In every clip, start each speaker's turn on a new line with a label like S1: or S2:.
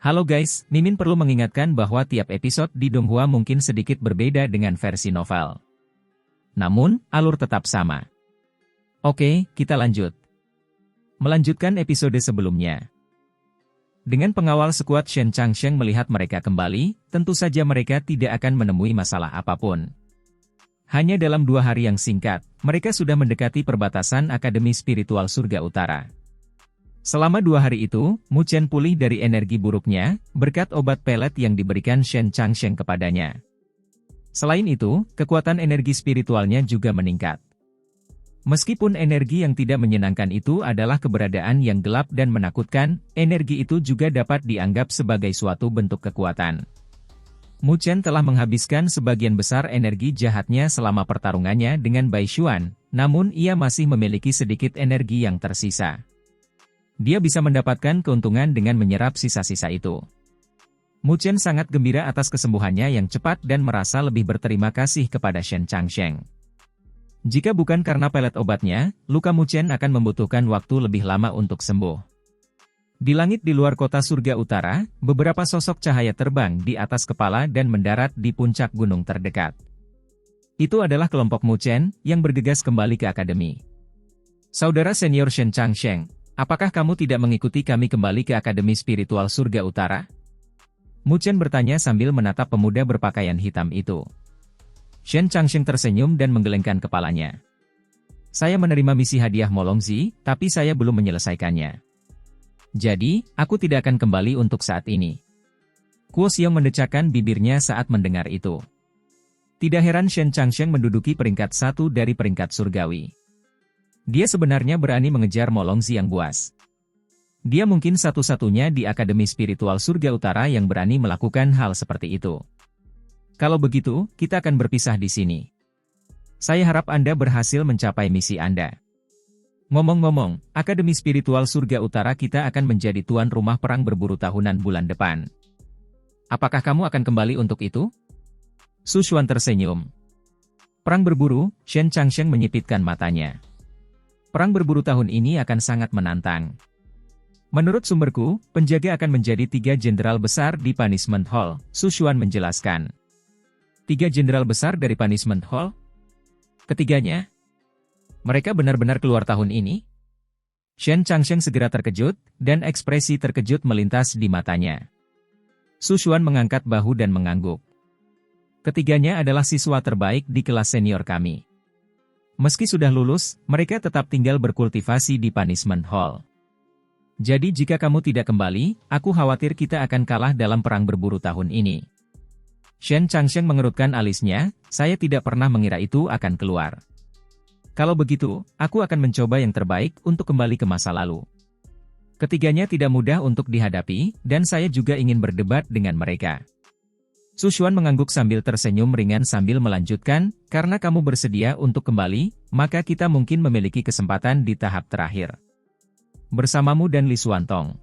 S1: Halo guys, Mimin perlu mengingatkan bahwa tiap episode di Donghua mungkin sedikit berbeda dengan versi novel. Namun, alur tetap sama. Oke, kita lanjut. Melanjutkan episode sebelumnya. Dengan pengawal sekuat Shen Changsheng melihat mereka kembali, tentu saja mereka tidak akan menemui masalah apapun. Hanya dalam 2 hari yang singkat, mereka sudah mendekati perbatasan Akademi Spiritual Surga Utara. Selama 2 hari itu, Mu Chen pulih dari energi buruknya, berkat obat pelet yang diberikan Shen Changsheng kepadanya. Selain itu, kekuatan energi spiritualnya juga meningkat. Meskipun energi yang tidak menyenangkan itu adalah keberadaan yang gelap dan menakutkan, energi itu juga dapat dianggap sebagai suatu bentuk kekuatan. Mu Chen telah menghabiskan sebagian besar energi jahatnya selama pertarungannya dengan Bai Xuan, namun ia masih memiliki sedikit energi yang tersisa. Dia bisa mendapatkan keuntungan dengan menyerap sisa-sisa itu. Mu Chen sangat gembira atas kesembuhannya yang cepat dan merasa lebih berterima kasih kepada Shen Changsheng. Jika bukan karena pelet obatnya, luka Mu Chen akan membutuhkan waktu lebih lama untuk sembuh. Di langit di luar kota surga utara, beberapa sosok cahaya terbang di atas kepala dan mendarat di puncak gunung terdekat. Itu adalah kelompok Mu Chen yang bergegas kembali ke akademi. Saudara senior Shen Changsheng, apakah kamu tidak mengikuti kami kembali ke Akademi Spiritual Surga Utara? Mu Chen bertanya sambil menatap pemuda berpakaian hitam itu. Shen Changsheng tersenyum dan menggelengkan kepalanya. Saya menerima misi hadiah Molongzi, tapi saya belum menyelesaikannya. Jadi, aku tidak akan kembali untuk saat ini. Kuo Xiong mendecakkan bibirnya saat mendengar itu. Tidak heran Shen Changsheng menduduki peringkat 1 dari peringkat surgawi. Dia sebenarnya berani mengejar Molongzi yang buas. Dia mungkin satu-satunya di Akademi Spiritual Surga Utara yang berani melakukan hal seperti itu. Kalau begitu, kita akan berpisah di sini. Saya harap Anda berhasil mencapai misi Anda. Ngomong-ngomong, Akademi Spiritual Surga Utara kita akan menjadi tuan rumah perang berburu tahunan bulan depan. Apakah kamu akan kembali untuk itu? Su Xuan tersenyum. Perang berburu, Shen Changsheng menyipitkan matanya. Perang berburu tahun ini akan sangat menantang. Menurut sumberku, penjaga akan menjadi 3 jenderal besar di Punishment Hall, Su Xuan menjelaskan. 3 jenderal besar dari Punishment Hall? Ketiganya? Mereka benar-benar keluar tahun ini? Shen Changsheng segera terkejut, dan ekspresi terkejut melintas di matanya. Su Xuan mengangkat bahu dan mengangguk. Ketiganya adalah siswa terbaik di kelas senior kami. Meski sudah lulus, mereka tetap tinggal berkultivasi di Punishment Hall. Jadi jika kamu tidak kembali, aku khawatir kita akan kalah dalam perang berburu tahun ini. Shen Changsheng mengerutkan alisnya, saya tidak pernah mengira itu akan keluar. Kalau begitu, aku akan mencoba yang terbaik untuk kembali ke masa lalu. Ketiganya tidak mudah untuk dihadapi, dan saya juga ingin berdebat dengan mereka. Su Xuan mengangguk sambil tersenyum ringan sambil melanjutkan, karena kamu bersedia untuk kembali, maka kita mungkin memiliki kesempatan di tahap terakhir. Bersamamu dan Li Xuantong.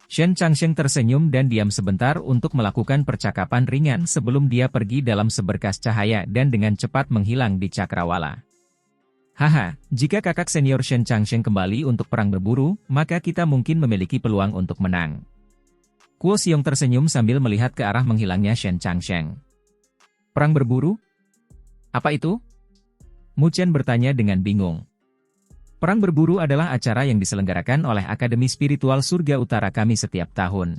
S1: Shen Changsheng tersenyum dan diam sebentar untuk melakukan percakapan ringan sebelum dia pergi dalam seberkas cahaya dan dengan cepat menghilang di cakrawala. Haha, jika kakak senior Shen Changsheng kembali untuk perang berburu, maka kita mungkin memiliki peluang untuk menang. Kuo Xiong tersenyum sambil melihat ke arah menghilangnya Shen Changsheng. Perang berburu? Apa itu? Mu Chen bertanya dengan bingung. Perang berburu adalah acara yang diselenggarakan oleh Akademi Spiritual Surga Utara kami setiap tahun.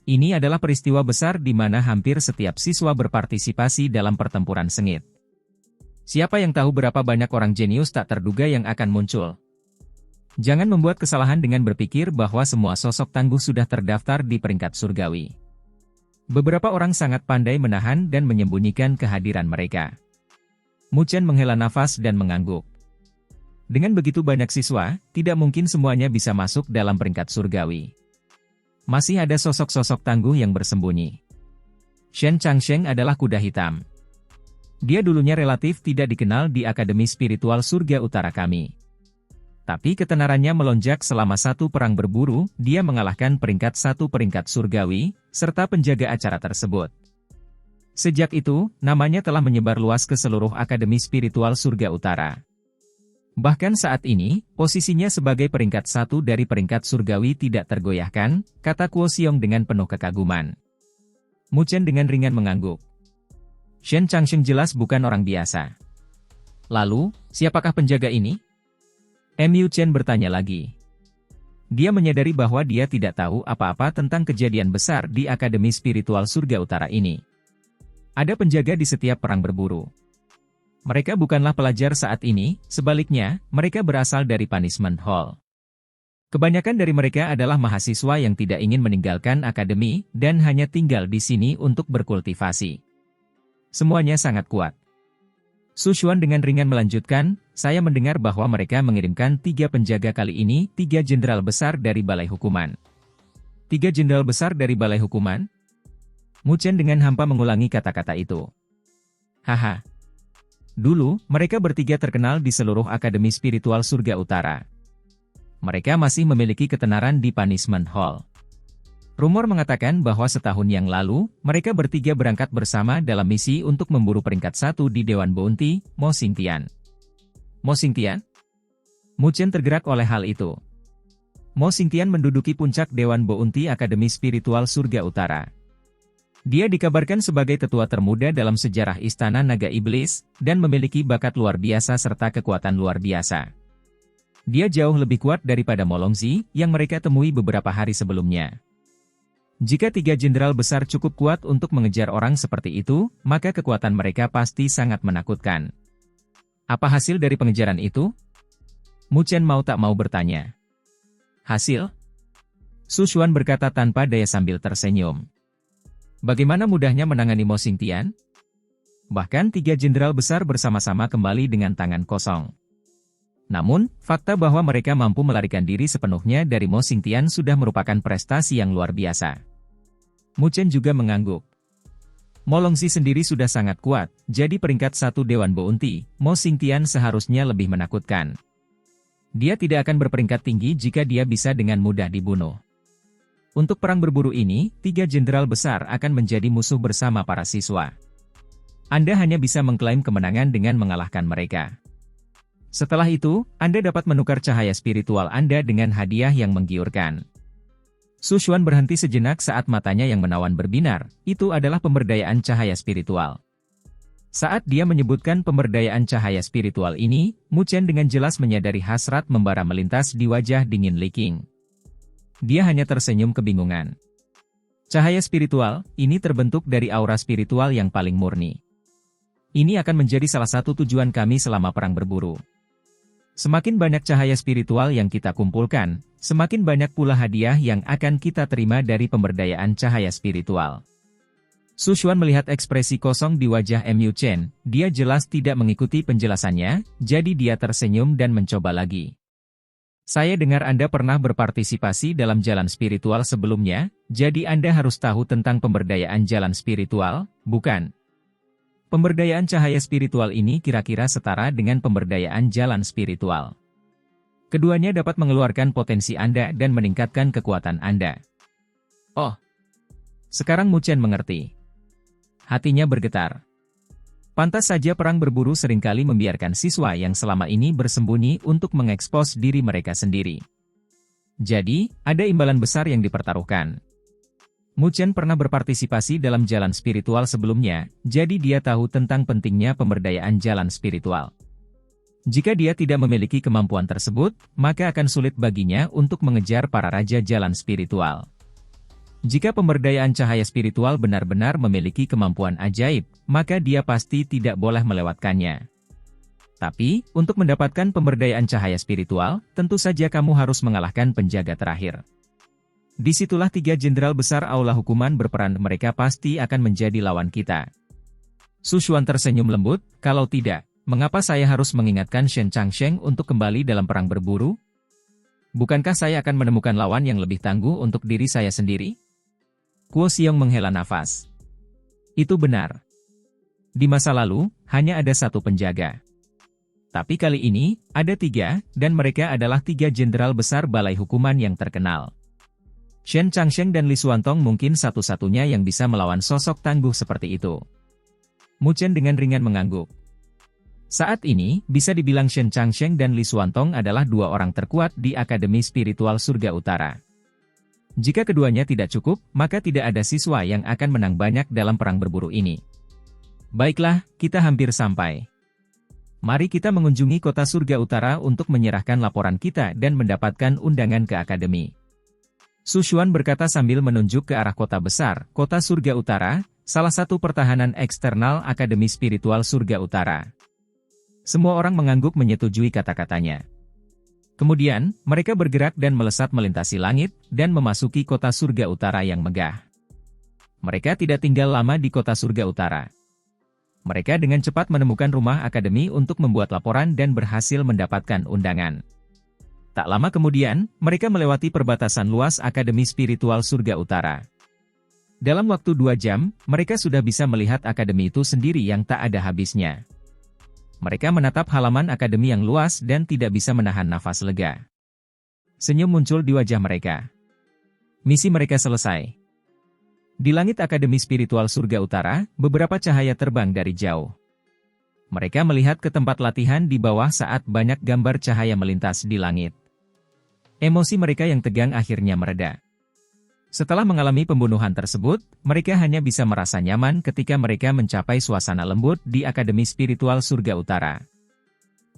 S1: Ini adalah peristiwa besar di mana hampir setiap siswa berpartisipasi dalam pertempuran sengit. Siapa yang tahu berapa banyak orang jenius tak terduga yang akan muncul? Jangan membuat kesalahan dengan berpikir bahwa semua sosok tangguh sudah terdaftar di peringkat surgawi. Beberapa orang sangat pandai menahan dan menyembunyikan kehadiran mereka. Mu Chen menghela nafas dan mengangguk. Dengan begitu banyak siswa, tidak mungkin semuanya bisa masuk dalam peringkat surgawi. Masih ada sosok-sosok tangguh yang bersembunyi. Shen Changsheng adalah kuda hitam. Dia dulunya relatif tidak dikenal di Akademi Spiritual Surga Utara kami. Tapi ketenarannya melonjak selama 1 perang berburu, dia mengalahkan peringkat 1 peringkat surgawi, serta penjaga acara tersebut. Sejak itu, namanya telah menyebar luas ke seluruh Akademi Spiritual Surga Utara. Bahkan saat ini, posisinya sebagai peringkat satu dari peringkat surgawi tidak tergoyahkan, kata Kuo Xiong dengan penuh kekaguman. Mu Chen dengan ringan mengangguk. Shen Changsheng jelas bukan orang biasa. Lalu, siapakah penjaga ini? Mu Chen bertanya lagi. Dia menyadari bahwa dia tidak tahu apa-apa tentang kejadian besar di Akademi Spiritual Surga Utara ini. Ada penjaga di setiap perang berburu. Mereka bukanlah pelajar saat ini, sebaliknya, mereka berasal dari Punishment Hall. Kebanyakan dari mereka adalah mahasiswa yang tidak ingin meninggalkan akademi, dan hanya tinggal di sini untuk berkultivasi. Semuanya sangat kuat. Su Xuan dengan ringan melanjutkan, saya mendengar bahwa mereka mengirimkan 3 penjaga kali ini, 3 jenderal besar dari Balai Hukuman. 3 jenderal besar dari Balai Hukuman? Mu Chen dengan hampa mengulangi kata-kata itu. Haha. Dulu, mereka bertiga terkenal di seluruh Akademi Spiritual Surga Utara. Mereka masih memiliki ketenaran di Punishment Hall. Rumor mengatakan bahwa setahun yang lalu, mereka bertiga berangkat bersama dalam misi untuk memburu peringkat 1 di Dewan Bounty, Mo Xingtian. Mo Xingtian? Mu Chen tergerak oleh hal itu. Mo Xingtian menduduki puncak Dewan Bounty Akademi Spiritual Surga Utara. Dia dikabarkan sebagai tetua termuda dalam sejarah Istana Naga Iblis, dan memiliki bakat luar biasa serta kekuatan luar biasa. Dia jauh lebih kuat daripada Mo Longzi, yang mereka temui beberapa hari sebelumnya. Jika 3 jenderal besar cukup kuat untuk mengejar orang seperti itu, maka kekuatan mereka pasti sangat menakutkan. Apa hasil dari pengejaran itu? Mu Chen mau tak mau bertanya. Hasil? Su Xuan berkata tanpa daya sambil tersenyum. Bagaimana mudahnya menangani Mo Xingtian? Bahkan 3 jenderal besar bersama-sama kembali dengan tangan kosong. Namun, fakta bahwa mereka mampu melarikan diri sepenuhnya dari Mo Xingtian sudah merupakan prestasi yang luar biasa. Mu Chen juga mengangguk. Mo Longzi sendiri sudah sangat kuat, jadi peringkat 1 Dewan Bounty, Mo Xingtian seharusnya lebih menakutkan. Dia tidak akan berperingkat tinggi jika dia bisa dengan mudah dibunuh. Untuk perang berburu ini, 3 jenderal besar akan menjadi musuh bersama para siswa. Anda hanya bisa mengklaim kemenangan dengan mengalahkan mereka. Setelah itu, Anda dapat menukar cahaya spiritual Anda dengan hadiah yang menggiurkan. Su Xuan berhenti sejenak saat matanya yang menawan berbinar, itu adalah pemberdayaan cahaya spiritual. Saat dia menyebutkan pemberdayaan cahaya spiritual ini, Mu Chen dengan jelas menyadari hasrat membara melintas di wajah dingin Li Qing. Dia hanya tersenyum kebingungan. Cahaya spiritual, ini terbentuk dari aura spiritual yang paling murni. Ini akan menjadi salah satu tujuan kami selama perang berburu. Semakin banyak cahaya spiritual yang kita kumpulkan, semakin banyak pula hadiah yang akan kita terima dari pemberdayaan cahaya spiritual. Su Xuan melihat ekspresi kosong di wajah Mu Chen, dia jelas tidak mengikuti penjelasannya, jadi dia tersenyum dan mencoba lagi. Saya dengar Anda pernah berpartisipasi dalam jalan spiritual sebelumnya, jadi Anda harus tahu tentang pemberdayaan jalan spiritual, bukan? Pemberdayaan cahaya spiritual ini kira-kira setara dengan pemberdayaan jalan spiritual. Keduanya dapat mengeluarkan potensi Anda dan meningkatkan kekuatan Anda. Oh, sekarang Mu Chen mengerti. Hatinya bergetar. Pantas saja perang berburu seringkali membiarkan siswa yang selama ini bersembunyi untuk mengekspos diri mereka sendiri. Jadi, ada imbalan besar yang dipertaruhkan. Mu Chen pernah berpartisipasi dalam jalan spiritual sebelumnya, jadi dia tahu tentang pentingnya pemberdayaan jalan spiritual. Jika dia tidak memiliki kemampuan tersebut, maka akan sulit baginya untuk mengejar para raja jalan spiritual. Jika pemberdayaan cahaya spiritual benar-benar memiliki kemampuan ajaib, maka dia pasti tidak boleh melewatkannya. Tapi, untuk mendapatkan pemberdayaan cahaya spiritual, tentu saja kamu harus mengalahkan penjaga terakhir. Disitulah 3 jenderal besar aula hukuman berperan, mereka pasti akan menjadi lawan kita. Su Xuan tersenyum lembut, kalau tidak, mengapa saya harus mengingatkan Shen Changsheng untuk kembali dalam perang berburu? Bukankah saya akan menemukan lawan yang lebih tangguh untuk diri saya sendiri? Kuo Xiong menghela nafas. Itu benar. Di masa lalu, hanya ada 1 penjaga. Tapi kali ini, ada 3, dan mereka adalah 3 jenderal besar balai hukuman yang terkenal. Shen Changsheng dan Li Xuantong mungkin satu-satunya yang bisa melawan sosok tangguh seperti itu. Mu Chen dengan ringan mengangguk. Saat ini, bisa dibilang Shen Changsheng dan Li Xuantong adalah dua orang terkuat di Akademi Spiritual Surga Utara. Jika keduanya tidak cukup, maka tidak ada siswa yang akan menang banyak dalam perang berburu ini. Baiklah, kita hampir sampai. Mari kita mengunjungi kota Surga Utara untuk menyerahkan laporan kita dan mendapatkan undangan ke Akademi. Su Xuan berkata sambil menunjuk ke arah kota besar, kota Surga Utara, salah satu pertahanan eksternal Akademi Spiritual Surga Utara. Semua orang mengangguk menyetujui kata-katanya. Kemudian, mereka bergerak dan melesat melintasi langit, dan memasuki kota Surga Utara yang megah. Mereka tidak tinggal lama di kota Surga Utara. Mereka dengan cepat menemukan rumah akademi untuk membuat laporan dan berhasil mendapatkan undangan. Tak lama kemudian, mereka melewati perbatasan luas Akademi Spiritual Surga Utara. Dalam waktu 2 jam, mereka sudah bisa melihat akademi itu sendiri yang tak ada habisnya. Mereka menatap halaman akademi yang luas dan tidak bisa menahan nafas lega. Senyum muncul di wajah mereka. Misi mereka selesai. Di langit Akademi Spiritual Surga Utara, beberapa cahaya terbang dari jauh. Mereka melihat ke tempat latihan di bawah saat banyak gambar cahaya melintas di langit. Emosi mereka yang tegang akhirnya mereda. Setelah mengalami pembunuhan tersebut, mereka hanya bisa merasa nyaman ketika mereka mencapai suasana lembut di Akademi Spiritual Surga Utara.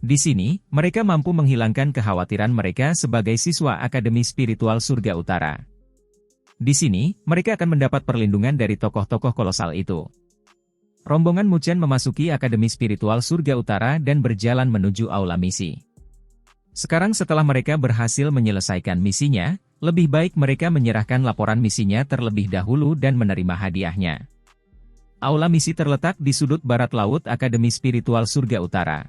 S1: Di sini, mereka mampu menghilangkan kekhawatiran mereka sebagai siswa Akademi Spiritual Surga Utara. Di sini, mereka akan mendapat perlindungan dari tokoh-tokoh kolosal itu. Rombongan Mu Chen memasuki Akademi Spiritual Surga Utara dan berjalan menuju aula misi. Sekarang setelah mereka berhasil menyelesaikan misinya, lebih baik mereka menyerahkan laporan misinya terlebih dahulu dan menerima hadiahnya. Aula misi terletak di sudut barat laut Akademi Spiritual Surga Utara.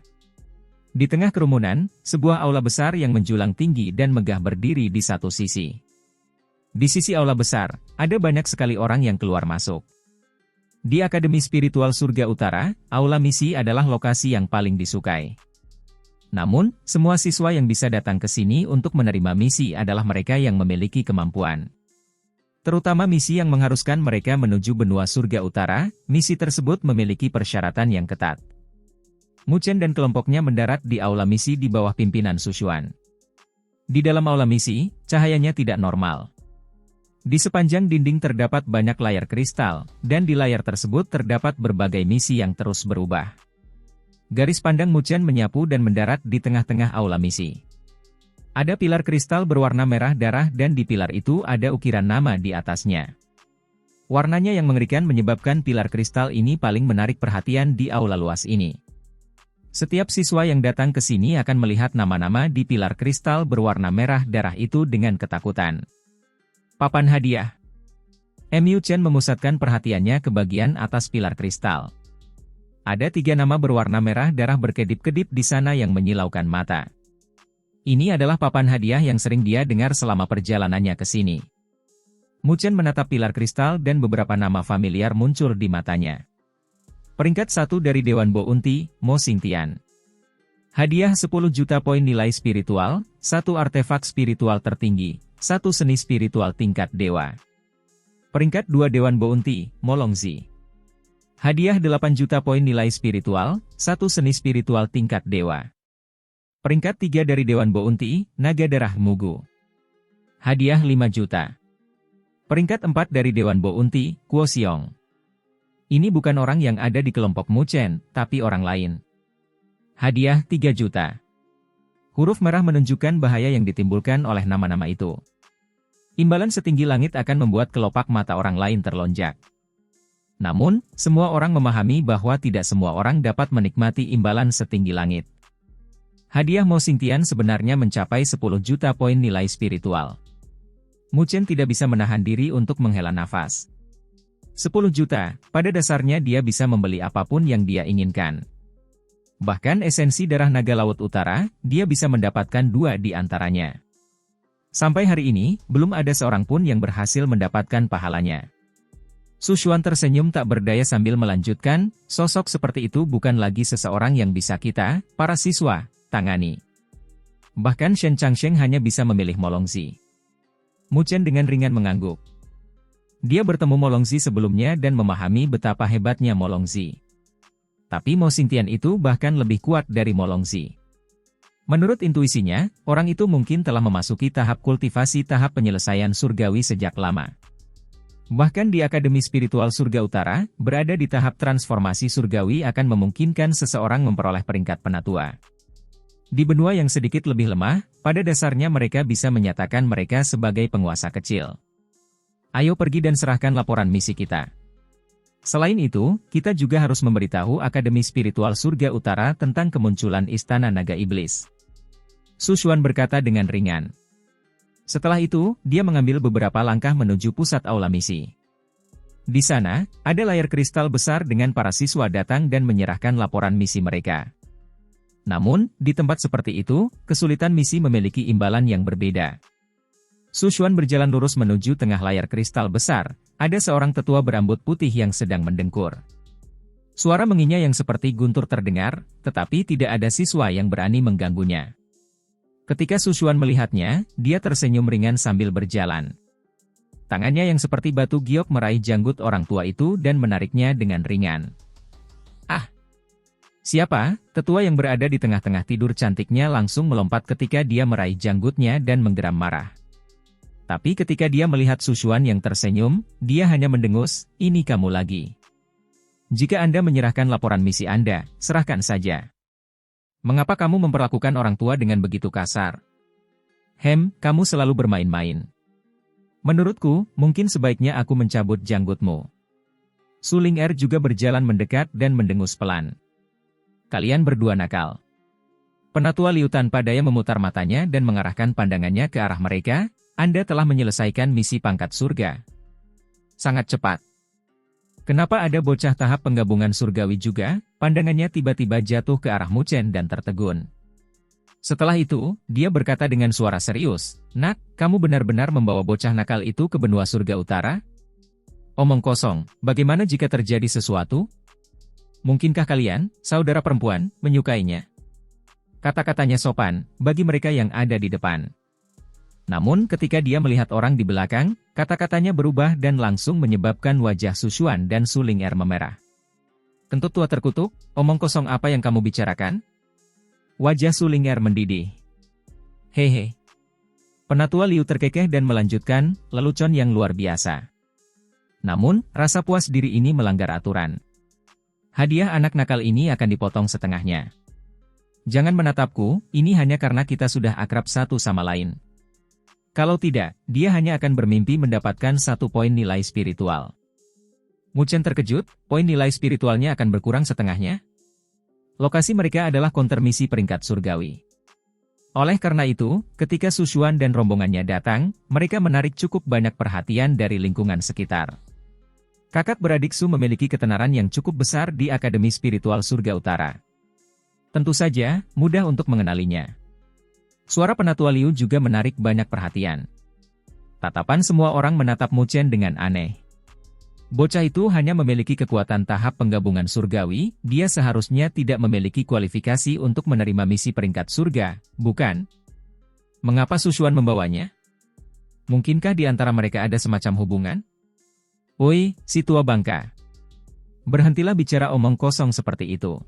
S1: Di tengah kerumunan, sebuah aula besar yang menjulang tinggi dan megah berdiri di satu sisi. Di sisi aula besar, ada banyak sekali orang yang keluar masuk. Di Akademi Spiritual Surga Utara, aula misi adalah lokasi yang paling disukai. Namun, semua siswa yang bisa datang ke sini untuk menerima misi adalah mereka yang memiliki kemampuan. Terutama misi yang mengharuskan mereka menuju benua Surga Utara, misi tersebut memiliki persyaratan yang ketat. Mu Chen dan kelompoknya mendarat di aula misi di bawah pimpinan Su Xuan. Di dalam aula misi, cahayanya tidak normal. Di sepanjang dinding terdapat banyak layar kristal, dan di layar tersebut terdapat berbagai misi yang terus berubah. Garis pandang Mu Chen menyapu dan mendarat di tengah-tengah aula misi. Ada pilar kristal berwarna merah darah dan di pilar itu ada ukiran nama di atasnya. Warnanya yang mengerikan menyebabkan pilar kristal ini paling menarik perhatian di aula luas ini. Setiap siswa yang datang ke sini akan melihat nama-nama di pilar kristal berwarna merah darah itu dengan ketakutan. Papan hadiah. Mu Chen memusatkan perhatiannya ke bagian atas pilar kristal. Ada 3 nama berwarna merah darah berkedip-kedip di sana yang menyilaukan mata. Ini adalah papan hadiah yang sering dia dengar selama perjalanannya ke sini. Mu Chen menatap pilar kristal dan beberapa nama familiar muncul di matanya. Peringkat 1 dari Dewan Bo Unti, Mo Xingtian. Hadiah 10 juta poin nilai spiritual, 1 artefak spiritual tertinggi, 1 seni spiritual tingkat dewa. Peringkat 2 Dewan Bo Unti, Mo Longzi. Hadiah 8 juta poin nilai spiritual, 1 seni spiritual tingkat dewa. Peringkat 3 dari Dewan Bo Unti, Naga Darah Mugu. Hadiah 5 juta. Peringkat 4 dari Dewan Bo Unti, Kuo Xiong. Ini bukan orang yang ada di kelompok Mu Chen, tapi orang lain. Hadiah 3 juta. Huruf merah menunjukkan bahaya yang ditimbulkan oleh nama-nama itu. Imbalan setinggi langit akan membuat kelopak mata orang lain terlonjak. Namun, semua orang memahami bahwa tidak semua orang dapat menikmati imbalan setinggi langit. Hadiah Mo Xingtian sebenarnya mencapai 10 juta poin nilai spiritual. Mu Chen tidak bisa menahan diri untuk menghela nafas. 10 juta, pada dasarnya dia bisa membeli apapun yang dia inginkan. Bahkan esensi darah naga laut utara, dia bisa mendapatkan 2 di antaranya. Sampai hari ini, belum ada seorang pun yang berhasil mendapatkan pahalanya. Su Xuan tersenyum tak berdaya sambil melanjutkan, sosok seperti itu bukan lagi seseorang yang bisa kita, para siswa, tangani. Bahkan Shen Changsheng hanya bisa memilih Mo Longzi. Mu Chen dengan ringan mengangguk. Dia bertemu Mo Longzi sebelumnya dan memahami betapa hebatnya Mo Longzi. Tapi Mo Xingtian itu bahkan lebih kuat dari Mo Longzi. Menurut intuisinya, orang itu mungkin telah memasuki tahap kultivasi tahap penyelesaian surgawi sejak lama. Bahkan di Akademi Spiritual Surga Utara, berada di tahap transformasi surgawi akan memungkinkan seseorang memperoleh peringkat penatua. Di benua yang sedikit lebih lemah, pada dasarnya mereka bisa menyatakan mereka sebagai penguasa kecil. Ayo pergi dan serahkan laporan misi kita. Selain itu, kita juga harus memberitahu Akademi Spiritual Surga Utara tentang kemunculan Istana Naga Iblis. Su Xuan berkata dengan ringan. Setelah itu, dia mengambil beberapa langkah menuju pusat aula misi. Di sana, ada layar kristal besar dengan para siswa datang dan menyerahkan laporan misi mereka. Namun, di tempat seperti itu, kesulitan misi memiliki imbalan yang berbeda. Su Xuan berjalan lurus menuju tengah layar kristal besar. Ada seorang tetua berambut putih yang sedang mendengkur. Suara menginya yang seperti guntur terdengar, tetapi tidak ada siswa yang berani mengganggunya. Ketika Su Xuan melihatnya, dia tersenyum ringan sambil berjalan. Tangannya yang seperti batu giok meraih janggut orang tua itu dan menariknya dengan ringan. Ah! Siapa? Tetua yang berada di tengah-tengah tidur cantiknya langsung melompat ketika dia meraih janggutnya dan menggeram marah. Tapi ketika dia melihat Su Xuan yang tersenyum, dia hanya mendengus, "Ini kamu lagi. Jika Anda menyerahkan laporan misi Anda, serahkan saja. Mengapa kamu memperlakukan orang tua dengan begitu kasar? Kamu selalu bermain-main. Menurutku, mungkin sebaiknya aku mencabut janggutmu." Su Ling'er juga berjalan mendekat dan mendengus pelan. "Kalian berdua nakal." Penatua Liu tanpa daya memutar matanya dan mengarahkan pandangannya ke arah mereka. "Anda telah menyelesaikan misi pangkat surga. Sangat cepat. Kenapa ada bocah tahap penggabungan surgawi juga?" Pandangannya tiba-tiba jatuh ke arah Mu Chen dan tertegun. Setelah itu, dia berkata dengan suara serius, "Nak, kamu benar-benar membawa bocah nakal itu ke benua surga utara? Omong kosong, bagaimana jika terjadi sesuatu? Mungkinkah kalian, saudara perempuan, menyukainya?" Kata-katanya sopan, bagi mereka yang ada di depan. Namun ketika dia melihat orang di belakang, kata-katanya berubah dan langsung menyebabkan wajah Su Xuan dan Su Ling'er memerah. "Kentut tua terkutuk, omong kosong apa yang kamu bicarakan?" Wajah Su Ling'er mendidih. "Hehe." Penatua Liu terkekeh dan melanjutkan, lelucon yang luar biasa. Namun, rasa puas diri ini melanggar aturan. Hadiah anak nakal ini akan dipotong setengahnya. Jangan menatapku, ini hanya karena kita sudah akrab satu sama lain. Kalau tidak, dia hanya akan bermimpi mendapatkan 1 poin nilai spiritual. Mu Chen terkejut, poin nilai spiritualnya akan berkurang setengahnya? Lokasi mereka adalah counter misi peringkat surgawi. Oleh karena itu, ketika Su Xuan dan rombongannya datang, mereka menarik cukup banyak perhatian dari lingkungan sekitar. Kakak beradik Su memiliki ketenaran yang cukup besar di Akademi Spiritual Surga Utara. Tentu saja, mudah untuk mengenalinya. Suara penatua Liu juga menarik banyak perhatian. Tatapan semua orang menatap Mu Chen dengan aneh. Bocah itu hanya memiliki kekuatan tahap penggabungan surgawi, dia seharusnya tidak memiliki kualifikasi untuk menerima misi peringkat surga, bukan? Mengapa Su Xuan membawanya? Mungkinkah di antara mereka ada semacam hubungan? Woi, si tua bangka. Berhentilah bicara omong kosong seperti itu.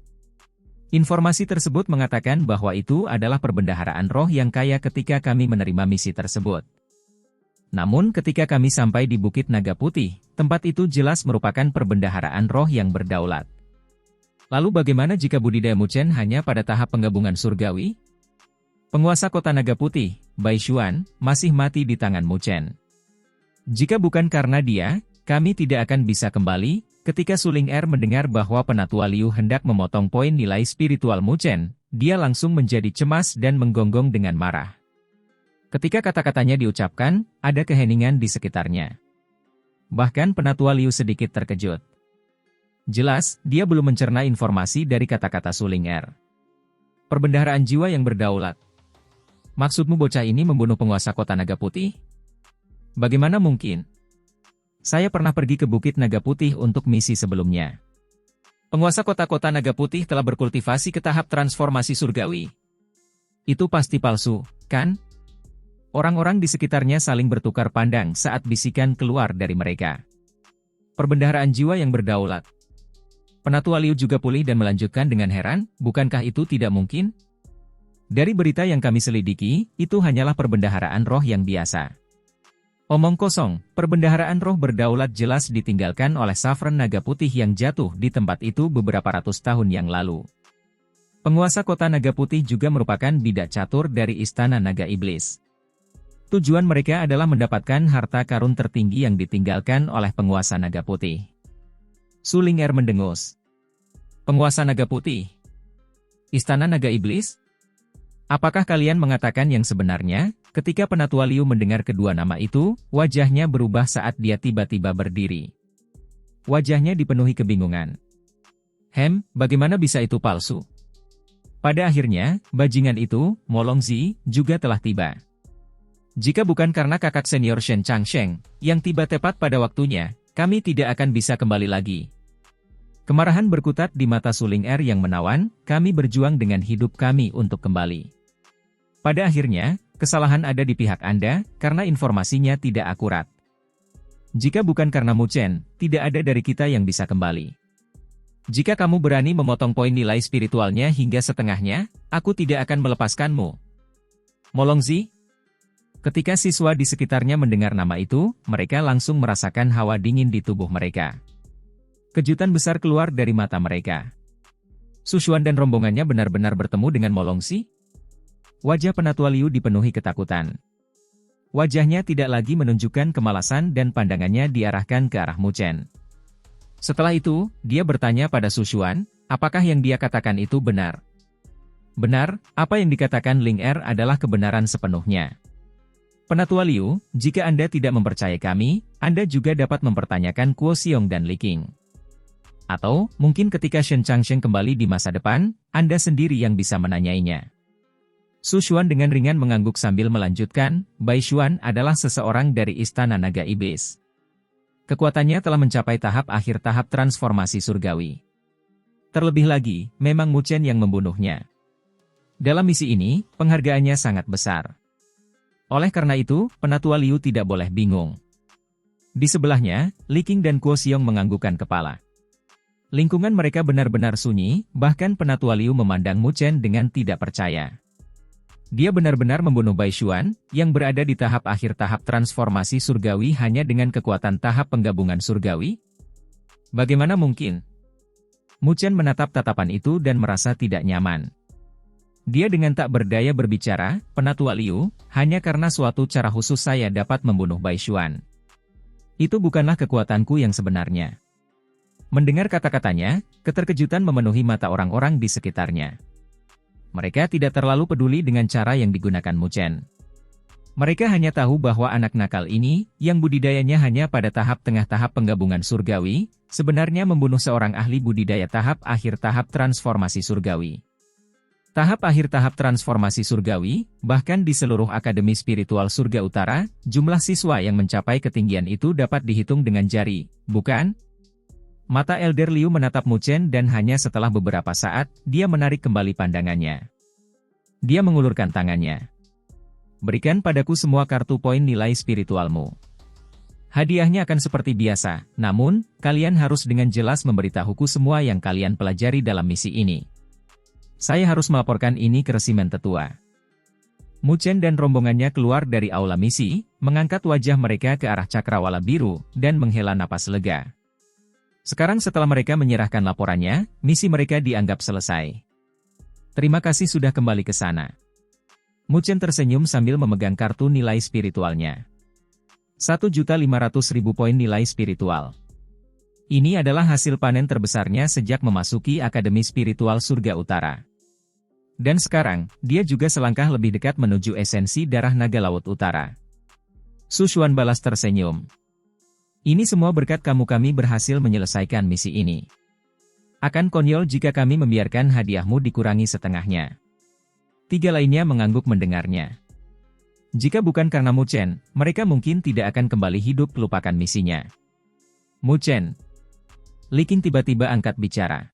S1: Informasi tersebut mengatakan bahwa itu adalah perbendaharaan roh yang kaya ketika kami menerima misi tersebut. Namun ketika kami sampai di Bukit Naga Putih, tempat itu jelas merupakan perbendaharaan roh yang berdaulat. Lalu bagaimana jika budidaya Mu Chen hanya pada tahap penggabungan surgawi? Penguasa kota Naga Putih, Bai Xuan, masih mati di tangan Mu Chen. Jika bukan karena dia, kami tidak akan bisa kembali. Ketika Su Ling'er mendengar bahwa penatua Liu hendak memotong poin nilai spiritual Mu Chen, dia langsung menjadi cemas dan menggonggong dengan marah. Ketika kata-katanya diucapkan, ada keheningan di sekitarnya. Bahkan penatua Liu sedikit terkejut. Jelas, dia belum mencerna informasi dari kata-kata Su Ling'er. Perbendaharaan jiwa yang berdaulat. Maksudmu bocah ini membunuh penguasa kota Naga Putih? Bagaimana mungkin? Saya pernah pergi ke Bukit Naga Putih untuk misi sebelumnya. Penguasa kota-kota Naga Putih telah berkultivasi ke tahap transformasi surgawi. Itu pasti palsu, kan? Orang-orang di sekitarnya saling bertukar pandang saat bisikan keluar dari mereka. Perbendaharaan jiwa yang berdaulat. Penatua Liu juga pulih dan melanjutkan dengan heran, bukankah itu tidak mungkin? Dari berita yang kami selidiki, itu hanyalah perbendaharaan roh yang biasa. Omong kosong, perbendaharaan roh berdaulat jelas ditinggalkan oleh Saffron Naga Putih yang jatuh di tempat itu beberapa ratus tahun yang lalu. Penguasa kota Naga Putih juga merupakan bidak catur dari Istana Naga Iblis. Tujuan mereka adalah mendapatkan harta karun tertinggi yang ditinggalkan oleh penguasa Naga Putih. Su Ling'er mendengus. Penguasa Naga Putih? Istana Naga Iblis? Apakah kalian mengatakan yang sebenarnya? Ketika Penatua Liu mendengar kedua nama itu, wajahnya berubah saat dia tiba-tiba berdiri. Wajahnya dipenuhi kebingungan. Bagaimana bisa itu palsu? Pada akhirnya, bajingan itu, Molongzi, juga telah tiba. Jika bukan karena kakak senior Shen Changsheng, yang tiba tepat pada waktunya, kami tidak akan bisa kembali lagi. Kemarahan berkutat di mata Su Ling'er yang menawan, kami berjuang dengan hidup kami untuk kembali. Pada akhirnya, kesalahan ada di pihak Anda, karena informasinya tidak akurat. Jika bukan karena Mu Chen, tidak ada dari kita yang bisa kembali. Jika kamu berani memotong poin nilai spiritualnya hingga setengahnya, aku tidak akan melepaskanmu. Molongzi? Ketika siswa di sekitarnya mendengar nama itu, mereka langsung merasakan hawa dingin di tubuh mereka. Kejutan besar keluar dari mata mereka. Su Xuan dan rombongannya benar-benar bertemu dengan Molongzi? Wajah Penatua Liu dipenuhi ketakutan. Wajahnya tidak lagi menunjukkan kemalasan dan pandangannya diarahkan ke arah Mu Chen. Setelah itu, dia bertanya pada Su Xuan, apakah yang dia katakan itu benar? Benar, apa yang dikatakan Ling'er adalah kebenaran sepenuhnya. Penatua Liu, jika Anda tidak mempercayai kami, Anda juga dapat mempertanyakan Kuo Xiong dan Li Qing. Atau, mungkin ketika Shen Changsheng kembali di masa depan, Anda sendiri yang bisa menanyainya. Su Xuan dengan ringan mengangguk sambil melanjutkan, Bai Xuan adalah seseorang dari Istana Naga Iblis. Kekuatannya telah mencapai tahap akhir tahap transformasi surgawi. Terlebih lagi, memang Mu Chen yang membunuhnya. Dalam misi ini, penghargaannya sangat besar. Oleh karena itu, Penatua Liu tidak boleh bingung. Di sebelahnya, Li Qing dan Kuo Xiong menganggukkan kepala. Lingkungan mereka benar-benar sunyi, bahkan Penatua Liu memandang Mu Chen dengan tidak percaya. Dia benar-benar membunuh Bai Xuan, yang berada di tahap akhir tahap transformasi surgawi hanya dengan kekuatan tahap penggabungan surgawi? Bagaimana mungkin? Mu Chen menatap tatapan itu dan merasa tidak nyaman. Dia dengan tak berdaya berbicara, Penatua Liu, hanya karena suatu cara khusus saya dapat membunuh Bai Xuan. Itu bukanlah kekuatanku yang sebenarnya. Mendengar kata-katanya, keterkejutan memenuhi mata orang-orang di sekitarnya. Mereka tidak terlalu peduli dengan cara yang digunakan Mu Chen. Mereka hanya tahu bahwa anak nakal ini, yang budidayanya hanya pada tahap tengah tahap penggabungan surgawi, sebenarnya membunuh seorang ahli budidaya tahap akhir tahap transformasi surgawi. Tahap akhir tahap transformasi surgawi, bahkan di seluruh Akademi Spiritual Surga Utara, jumlah siswa yang mencapai ketinggian itu dapat dihitung dengan jari, bukan? Mata Elder Liu menatap Mu Chen dan hanya setelah beberapa saat, dia menarik kembali pandangannya. Dia mengulurkan tangannya. Berikan padaku semua kartu poin nilai spiritualmu. Hadiahnya akan seperti biasa, namun, kalian harus dengan jelas memberitahuku semua yang kalian pelajari dalam misi ini. Saya harus melaporkan ini ke resimen tetua. Mu Chen dan rombongannya keluar dari aula misi, mengangkat wajah mereka ke arah cakrawala biru, dan menghela napas lega. Sekarang setelah mereka menyerahkan laporannya, misi mereka dianggap selesai. Terima kasih sudah kembali ke sana. Mu Chen tersenyum sambil memegang kartu nilai spiritualnya. 1.500.000 poin nilai spiritual. Ini adalah hasil panen terbesarnya sejak memasuki Akademi Spiritual Surga Utara. Dan sekarang, dia juga selangkah lebih dekat menuju esensi darah naga laut utara. Su Xuan balas tersenyum. Ini semua berkat kami berhasil menyelesaikan misi ini. Akan konyol jika kami membiarkan hadiahmu dikurangi setengahnya. Tiga lainnya mengangguk mendengarnya. Jika bukan karena Mu Chen, mereka mungkin tidak akan kembali hidup lupakan misinya. Mu Chen. Li Qing tiba-tiba angkat bicara.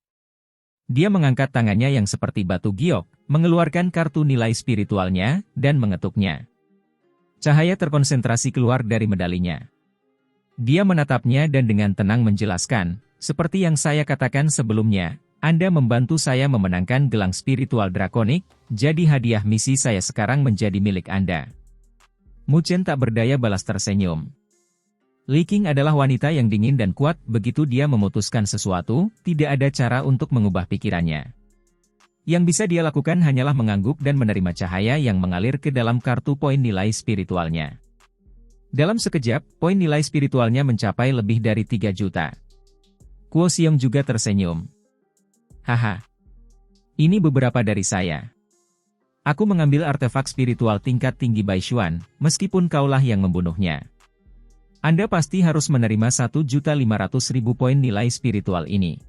S1: Dia mengangkat tangannya yang seperti batu giok, mengeluarkan kartu nilai spiritualnya, dan mengetuknya. Cahaya terkonsentrasi keluar dari medalinya. Dia menatapnya dan dengan tenang menjelaskan, Seperti yang saya katakan sebelumnya, Anda membantu saya memenangkan gelang spiritual drakonik, jadi hadiah misi saya sekarang menjadi milik Anda. Mu Chen tak berdaya balas tersenyum. Li Qing adalah wanita yang dingin dan kuat, begitu dia memutuskan sesuatu, tidak ada cara untuk mengubah pikirannya. Yang bisa dia lakukan hanyalah mengangguk dan menerima cahaya yang mengalir ke dalam kartu poin nilai spiritualnya. Dalam sekejap, poin nilai spiritualnya mencapai lebih dari 3 juta. Kuo Xiong juga tersenyum. Haha. Ini beberapa dari saya. Aku mengambil artefak spiritual tingkat tinggi Baishuan, meskipun kaulah yang membunuhnya. Anda pasti harus menerima 1.500.000 poin nilai spiritual ini.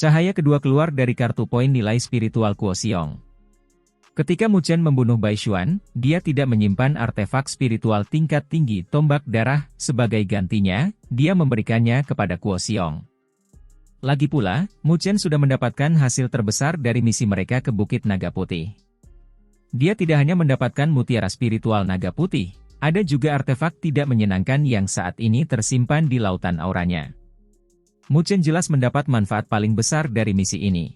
S1: Cahaya kedua keluar dari kartu poin nilai spiritual Kuo Xiong. Ketika Mu Chen membunuh Baishuan, dia tidak menyimpan artefak spiritual tingkat tinggi tombak darah, sebagai gantinya, dia memberikannya kepada Kuo Xiong. Lagi pula, Mu Chen sudah mendapatkan hasil terbesar dari misi mereka ke Bukit Naga Putih. Dia tidak hanya mendapatkan mutiara spiritual naga putih, ada juga artefak tidak menyenangkan yang saat ini tersimpan di lautan auranya. Mu Chen jelas mendapat manfaat paling besar dari misi ini.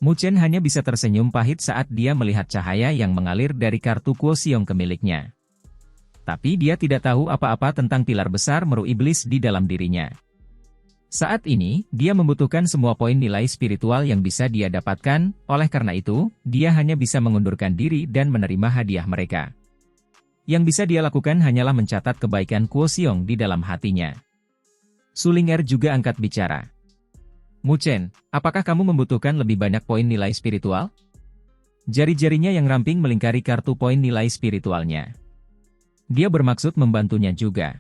S1: Mu Chen hanya bisa tersenyum pahit saat dia melihat cahaya yang mengalir dari kartu Kuo Xiong ke miliknya. Tapi dia tidak tahu apa-apa tentang pilar besar meru iblis di dalam dirinya. Saat ini, dia membutuhkan semua poin nilai spiritual yang bisa dia dapatkan, oleh karena itu, dia hanya bisa mengundurkan diri dan menerima hadiah mereka. Yang bisa dia lakukan hanyalah mencatat kebaikan Kuo Xiong di dalam hatinya. Su Ling'er juga angkat bicara. Mu Chen, apakah kamu membutuhkan lebih banyak poin nilai spiritual? Jari-jarinya yang ramping melingkari kartu poin nilai spiritualnya. Dia bermaksud membantunya juga.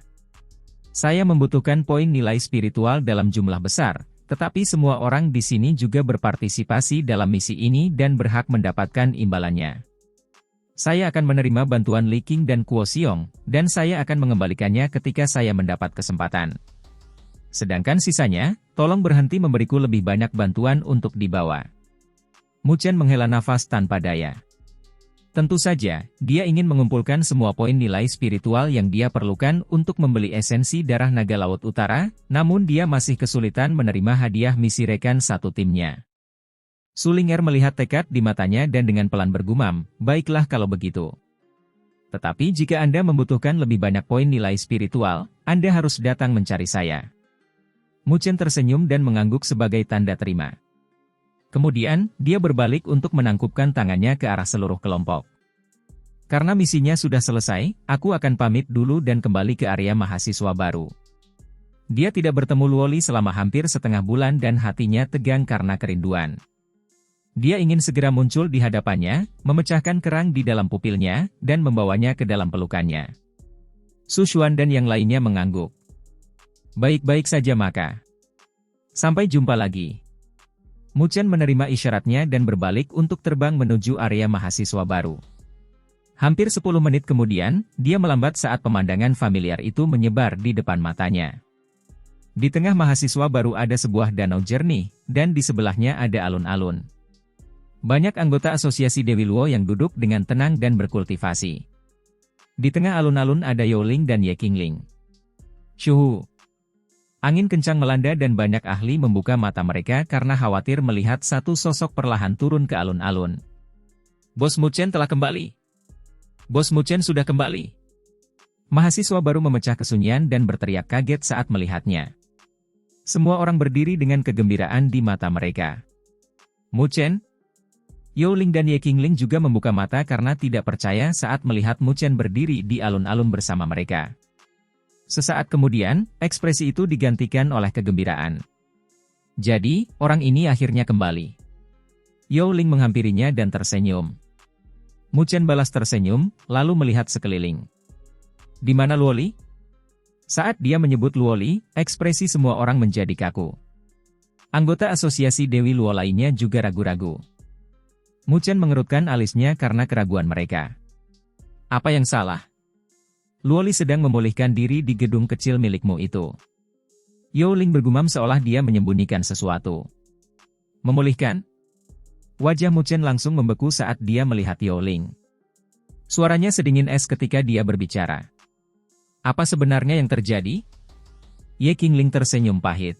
S1: Saya membutuhkan poin nilai spiritual dalam jumlah besar, tetapi semua orang di sini juga berpartisipasi dalam misi ini dan berhak mendapatkan imbalannya. Saya akan menerima bantuan Li Qing dan Kuo Xiong, dan saya akan mengembalikannya ketika saya mendapat kesempatan. Sedangkan sisanya, tolong berhenti memberiku lebih banyak bantuan untuk dibawa. Mu Chen menghela nafas tanpa daya. Tentu saja, dia ingin mengumpulkan semua poin nilai spiritual yang dia perlukan untuk membeli esensi darah naga laut utara, namun dia masih kesulitan menerima hadiah misi rekan satu timnya. Su Ling'er melihat tekad di matanya dan dengan pelan bergumam, baiklah kalau begitu. Tetapi jika Anda membutuhkan lebih banyak poin nilai spiritual, Anda harus datang mencari saya. Mu Chen tersenyum dan mengangguk sebagai tanda terima. Kemudian, dia berbalik untuk menangkupkan tangannya ke arah seluruh kelompok. Karena misinya sudah selesai, aku akan pamit dulu dan kembali ke area mahasiswa baru. Dia tidak bertemu Luoli selama hampir setengah bulan dan hatinya tegang karena kerinduan. Dia ingin segera muncul di hadapannya, memecahkan kerang di dalam pupilnya, dan membawanya ke dalam pelukannya. Su Xuan dan yang lainnya mengangguk. Baik-baik saja maka. Sampai jumpa lagi. Mu Chen menerima isyaratnya dan berbalik untuk terbang menuju area mahasiswa baru. Hampir 10 menit kemudian, dia melambat saat pemandangan familiar itu menyebar di depan matanya. Di tengah mahasiswa baru ada sebuah danau jernih, dan di sebelahnya ada alun-alun. Banyak anggota asosiasi Dewi Luo yang duduk dengan tenang dan berkultivasi. Di tengah alun-alun ada Yao Ling dan Ye Qingling. Shuhu. Angin kencang melanda dan banyak ahli membuka mata mereka karena khawatir melihat satu sosok perlahan turun ke alun-alun. Bos Mu Chen telah kembali. Bos Mu Chen sudah kembali. Mahasiswa baru memecah kesunyian dan berteriak kaget saat melihatnya. Semua orang berdiri dengan kegembiraan di mata mereka. Mu Chen? Yao Ling dan Ye Qingling juga membuka mata karena tidak percaya saat melihat Mu Chen berdiri di alun-alun bersama mereka. Sesaat kemudian, ekspresi itu digantikan oleh kegembiraan. Jadi, orang ini akhirnya kembali. Yao Ling menghampirinya dan tersenyum. Mu Chen balas tersenyum, lalu melihat sekeliling. Di mana Luoli? Saat dia menyebut Luoli, ekspresi semua orang menjadi kaku. Anggota asosiasi Dewi Luo lainnya juga ragu-ragu. Mu Chen mengerutkan alisnya karena keraguan mereka. Apa yang salah? Luoli sedang memulihkan diri di gedung kecil milikmu itu. Yao Ling bergumam seolah dia menyembunyikan sesuatu. Memulihkan? Wajah Mu Chen langsung membeku saat dia melihat Yao Ling. Suaranya sedingin es ketika dia berbicara. Apa sebenarnya yang terjadi? Ye Qingling tersenyum pahit.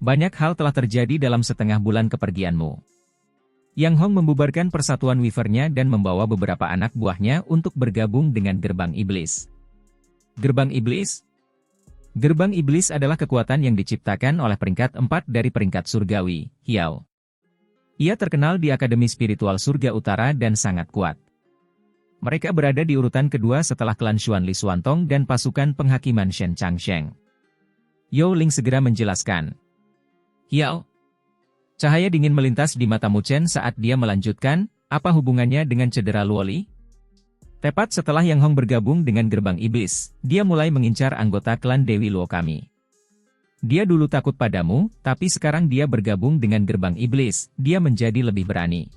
S1: Banyak hal telah terjadi dalam setengah bulan kepergianmu. Yang Hong membubarkan persatuan Weaver-nya dan membawa beberapa anak buahnya untuk bergabung dengan Gerbang Iblis. Gerbang Iblis? Gerbang Iblis adalah kekuatan yang diciptakan oleh peringkat 4 dari peringkat surgawi, Hiao. Ia terkenal di Akademi Spiritual Surga Utara dan sangat kuat. Mereka berada di urutan kedua setelah klan Xuan Li Xuantong dan pasukan penghakiman Shen Changsheng. Yao Ling segera menjelaskan. Hiao. Cahaya dingin melintas di mata Mu Chen saat dia melanjutkan, apa hubungannya dengan cedera Luoli? Tepat setelah Yang Hong bergabung dengan Gerbang Iblis, dia mulai mengincar anggota klan Dewi Luo kami. Dia dulu takut padamu, tapi sekarang dia bergabung dengan Gerbang Iblis, dia menjadi lebih berani.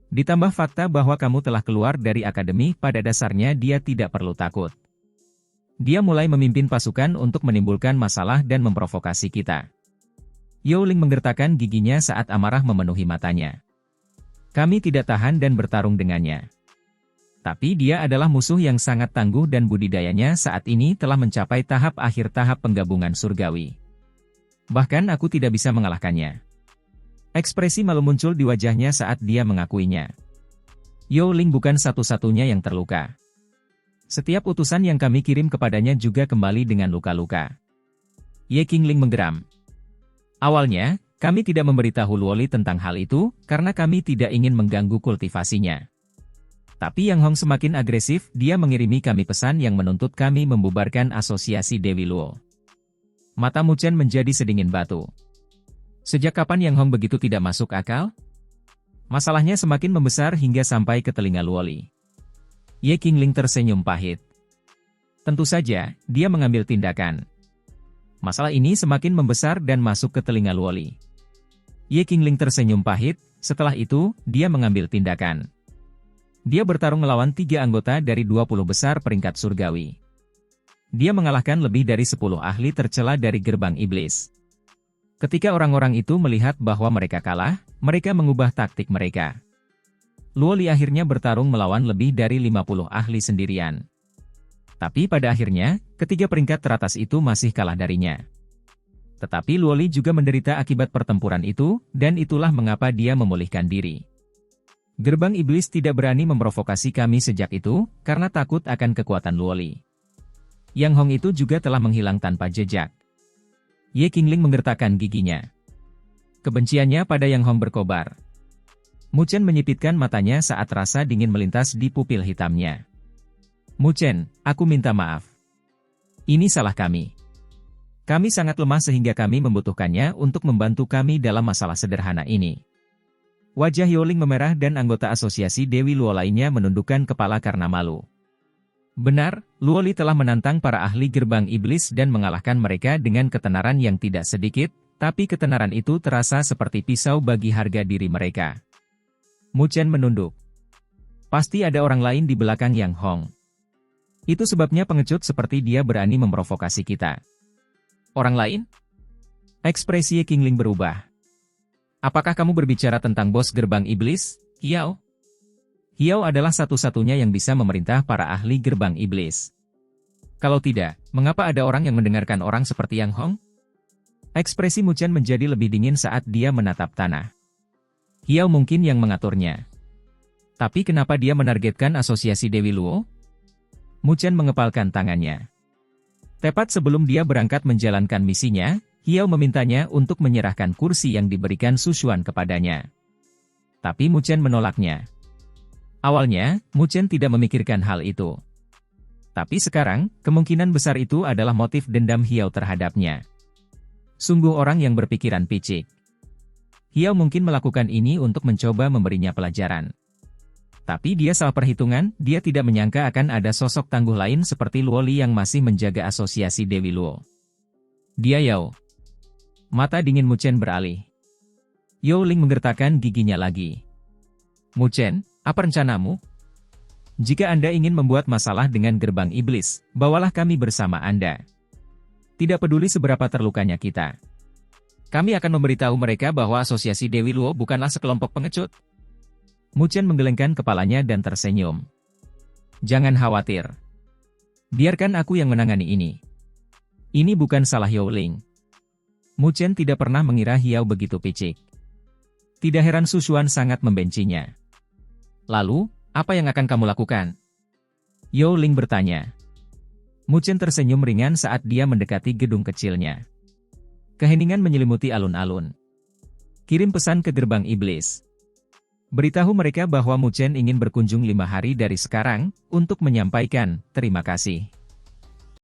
S1: Ditambah fakta bahwa kamu telah keluar dari akademi, pada dasarnya dia tidak perlu takut. Dia mulai memimpin pasukan untuk menimbulkan masalah dan memprovokasi kita. Yao Ling menggertakkan giginya saat amarah memenuhi matanya. Kami tidak tahan dan bertarung dengannya. Tapi dia adalah musuh yang sangat tangguh dan budidayanya saat ini telah mencapai tahap akhir tahap penggabungan surgawi. Bahkan aku tidak bisa mengalahkannya. Ekspresi malu muncul di wajahnya saat dia mengakuinya. Yao Ling bukan satu-satunya yang terluka. Setiap utusan yang kami kirim kepadanya juga kembali dengan luka-luka. Ye Qingling menggeram. Awalnya, kami tidak memberitahu Luoli tentang hal itu, karena kami tidak ingin mengganggu kultivasinya. Tapi Yang Hong semakin agresif, dia mengirimi kami pesan yang menuntut kami membubarkan asosiasi Dewi Luo. Mata Mu Chen menjadi sedingin batu. Sejak kapan Yang Hong begitu tidak masuk akal? Masalahnya semakin membesar hingga sampai ke telinga Luoli. Ye Qingling tersenyum pahit. Tentu saja, dia mengambil tindakan. Masalah ini semakin membesar dan masuk ke telinga Luoli. Ye Qingling tersenyum pahit, setelah itu, dia mengambil tindakan. Dia bertarung melawan 3 anggota dari 20 besar peringkat surgawi. Dia mengalahkan lebih dari 10 ahli tercela dari Gerbang Iblis. Ketika orang-orang itu melihat bahwa mereka kalah, mereka mengubah taktik mereka. Luoli akhirnya bertarung melawan lebih dari 50 ahli sendirian. Tapi pada akhirnya, ketiga peringkat teratas itu masih kalah darinya. Tetapi Luoli juga menderita akibat pertempuran itu, dan itulah mengapa dia memulihkan diri. Gerbang Iblis tidak berani memprovokasi kami sejak itu, karena takut akan kekuatan Luoli. Yang Hong itu juga telah menghilang tanpa jejak. Ye Qingling menggertakkan giginya. Kebenciannya pada Yang Hong berkobar. Mu Chen menyipitkan matanya saat rasa dingin melintas di pupil hitamnya. Mu Chen, aku minta maaf. Ini salah kami. Kami sangat lemah sehingga kami membutuhkannya untuk membantu kami dalam masalah sederhana ini. Wajah Yao Ling memerah dan anggota asosiasi Dewi Luo lainnya menundukkan kepala karena malu. Benar, Luoli telah menantang para ahli Gerbang Iblis dan mengalahkan mereka dengan ketenaran yang tidak sedikit, tapi ketenaran itu terasa seperti pisau bagi harga diri mereka. Mu Chen menunduk. Pasti ada orang lain di belakang Yang Hong. Itu sebabnya pengecut seperti dia berani memprovokasi kita. Orang lain? Ekspresi Ye Qingling berubah. Apakah kamu berbicara tentang bos Gerbang Iblis, Hiao? Hiao adalah satu-satunya yang bisa memerintah para ahli Gerbang Iblis. Kalau tidak, mengapa ada orang yang mendengarkan orang seperti Yang Hong? Ekspresi Mu Chen menjadi lebih dingin saat dia menatap tanah. Hiao mungkin yang mengaturnya. Tapi kenapa dia menargetkan asosiasi Dewi Luo? Mu Chen mengepalkan tangannya. Tepat sebelum dia berangkat menjalankan misinya, Hiao memintanya untuk menyerahkan kursi yang diberikan Su Xuan kepadanya. Tapi Mu Chen menolaknya. Awalnya, Mu Chen tidak memikirkan hal itu. Tapi sekarang, kemungkinan besar itu adalah motif dendam Hiao terhadapnya. Sungguh orang yang berpikiran picik. Hiao mungkin melakukan ini untuk mencoba memberinya pelajaran. Tapi dia salah perhitungan, dia tidak menyangka akan ada sosok tangguh lain seperti Luoli yang masih menjaga asosiasi Dewi Luo. Dia Yao. Mata dingin Mu Chen beralih. Yao Ling menggertakkan giginya lagi. Mu Chen, apa rencanamu? Jika Anda ingin membuat masalah dengan Gerbang Iblis, bawalah kami bersama Anda. Tidak peduli seberapa terlukanya kita. Kami akan memberitahu mereka bahwa asosiasi Dewi Luo bukanlah sekelompok pengecut. Mu Chen menggelengkan kepalanya dan tersenyum. Jangan khawatir. Biarkan aku yang menangani ini. Ini bukan salah Yao Ling. Mu Chen tidak pernah mengira Hiao begitu picik. Tidak heran Su Xuan sangat membencinya. Lalu, apa yang akan kamu lakukan? Yao Ling bertanya. Mu Chen tersenyum ringan saat dia mendekati gedung kecilnya. Keheningan menyelimuti alun-alun. Kirim pesan ke gerbang iblis. Beritahu mereka bahwa Mu Chen ingin berkunjung 5 hari dari sekarang, untuk menyampaikan terima kasih.